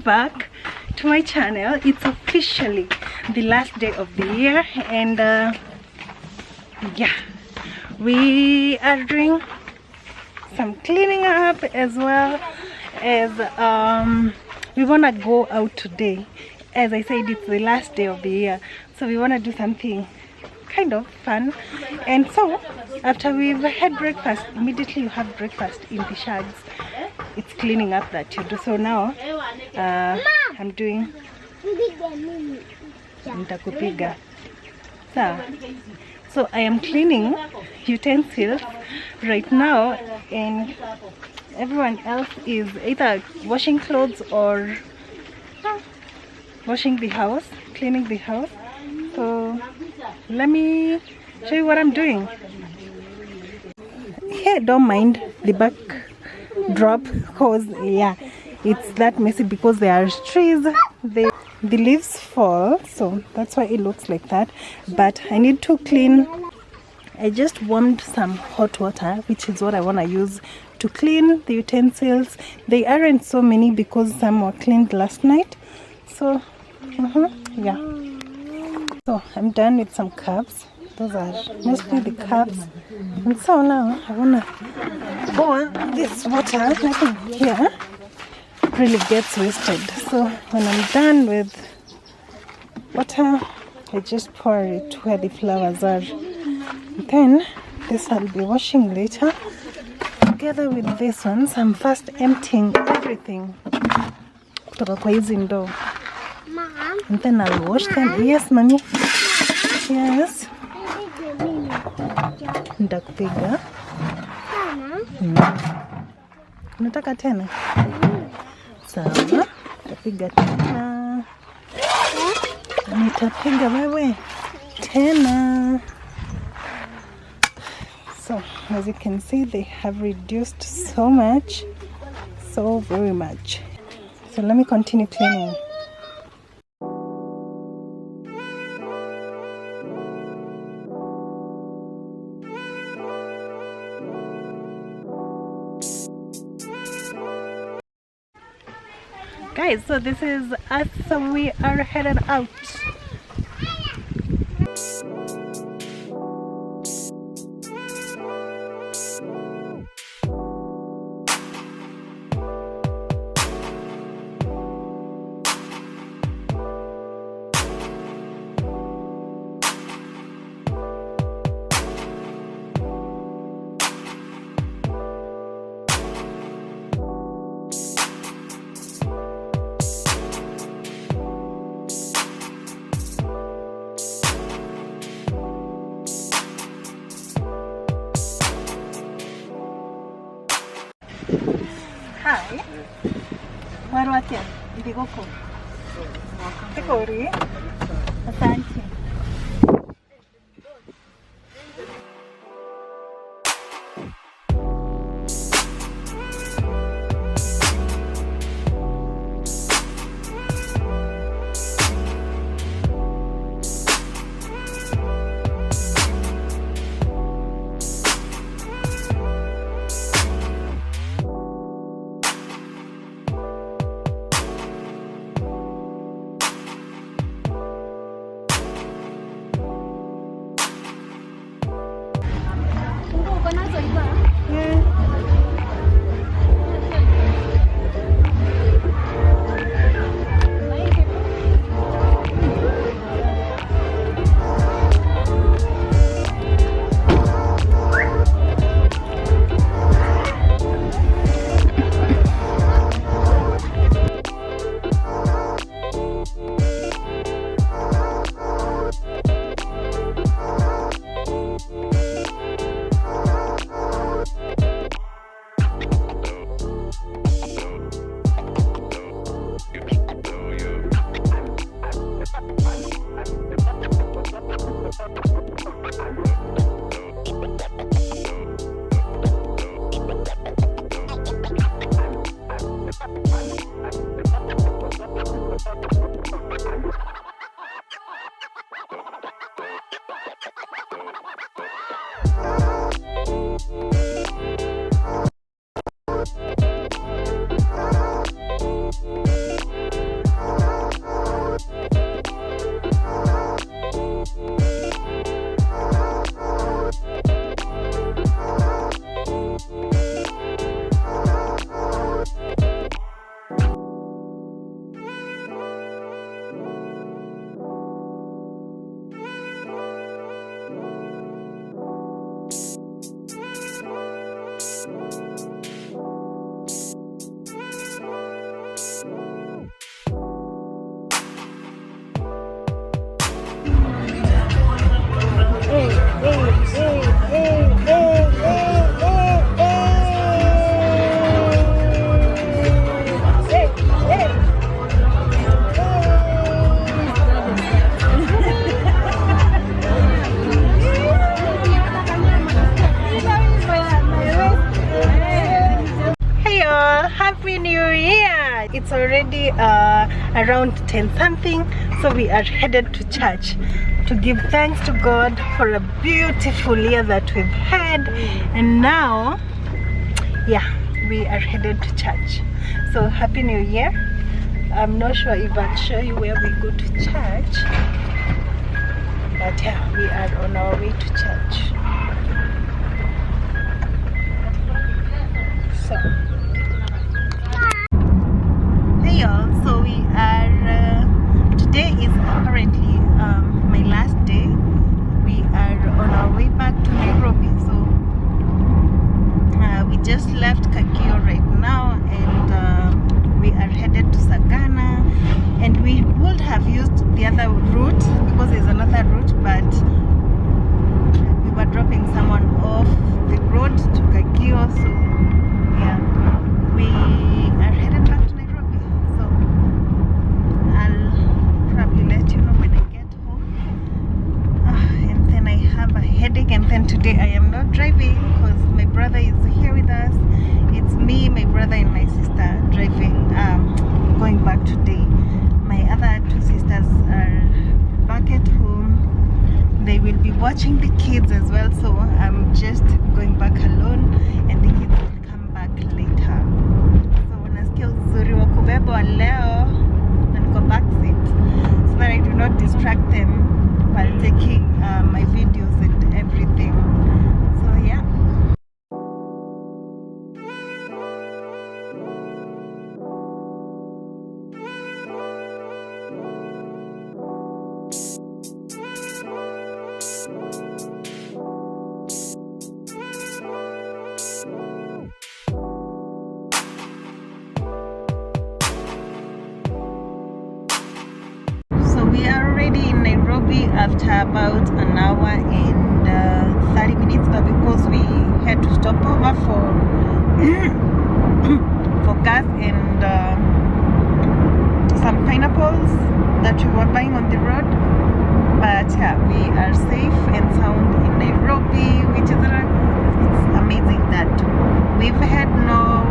back to my channel. It's officially the last day of the year, and yeah, we are doing some cleaning up as well as we want to go out today. As I said, it's the last day of the year, so we want to do something kind of fun. And so after we've had breakfast, immediately you have breakfast in the shags. It's cleaning up that you do. So now I'm doing nitakupiga. So I am cleaning utensils right now, and everyone else is either washing clothes or washing the house, cleaning the house. So let me show you what I'm doing. Here, don't mind the backdrop, because yeah, it's that messy because there are trees. The leaves fall, so that's why it looks like that. But I need to clean. I just warmed some hot water, which is what I want to use to clean the utensils. They aren't so many because some were cleaned last night. So yeah, so I'm done with some cups. Those are mostly the cups. And so now I want to pour this water. Nothing here really gets wasted. So when I'm done with water, I just pour it where the flowers are. Then this I'll be washing later together with this one. So I'm first emptying everything kutoka kwa hizi ndoo, and then I'll wash them. Yes, mommy. Yes. Nitakupiga. Unataka tena? Sawa. Nitapiga tena. Nitapiga wewe tena. So as you can see, they have reduced so much, so very much. So let me continue cleaning. Guys, so this is us, so we are headed out. Hi. Warwatia, Bigoko. Tekori. Asante. around 10 something. So we are headed to church to give thanks to God for a beautiful year that we've had. And now, yeah, we are headed to church. So happy new year. I'm not sure if I'll show you where we go to church, but yeah, we are on our way to church. So hey y'all, so we are today is apparently my last day. We are on our way back to Nairobi. So we just left Kakio right now, and we are headed to Sagana, and we would have used the other route because there's another route, but we were dropping someone off the road to Kakio. So yeah, we are headed back to Nairobi. So I'll probably let you know when I get home. And then I have a headache, and then today I am not driving because my brother is here with us. It's me, my brother, and my sister driving, going back today. My other two sisters are back at home. They will be watching the kids as well, so I'm just going back alone, and the kids will come back later. So nasikia uzuri wa kubebwa leo na niko back seat so that I do not distract them while taking my videos and everything. So yeah. We are already in Nairobi after about an hour and 30 minutes, but because we had to stop over for for gas and some pineapples that we were buying on the road. But yeah, we are safe and sound in Nairobi, which is it's amazing that we've had no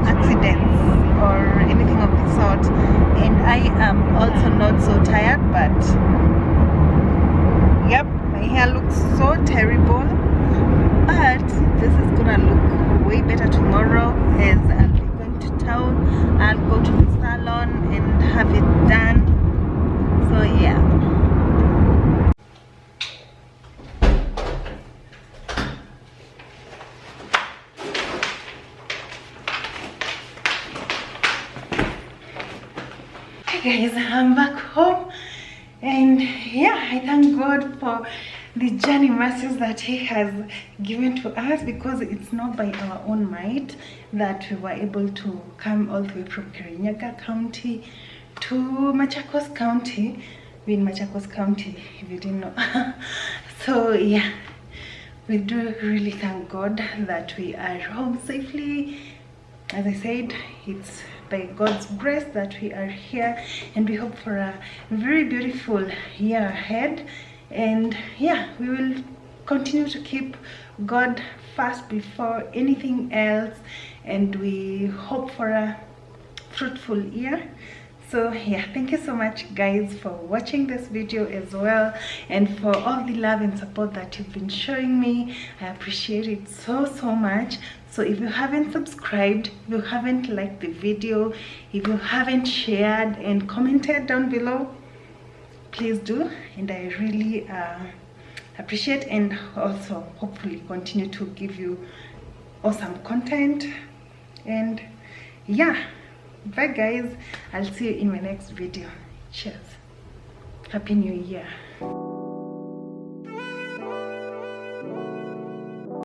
accidents or anything of the sort, and I am also not so tired. But yep, my hair looks so terrible, but this is gonna look way better tomorrow as I'll be going to town. I'll go to the salon and have it done. So yeah. Guys, I'm back home, and yeah, I thank God for the journey mercies that He has given to us, because it's not by our own might that we were able to come all the way from Kirinyaga County to Machakos County. We're in Machakos County, if you didn't know. So yeah, we do really thank God that we are home safely. As I said, it's by God's grace that we are here, and we hope for a very beautiful year ahead. And yeah, we will continue to keep God first before anything else, and we hope for a fruitful year. So yeah, thank you so much guys for watching this video as well, and for all the love and support that you've been showing me. I appreciate it so much. So if you haven't subscribed, if you haven't liked the video, if you haven't shared and commented down below, please do, and I really appreciate, and also hopefully continue to give you awesome content. And yeah, bye guys, I'll see you in my next video. Cheers, happy new year.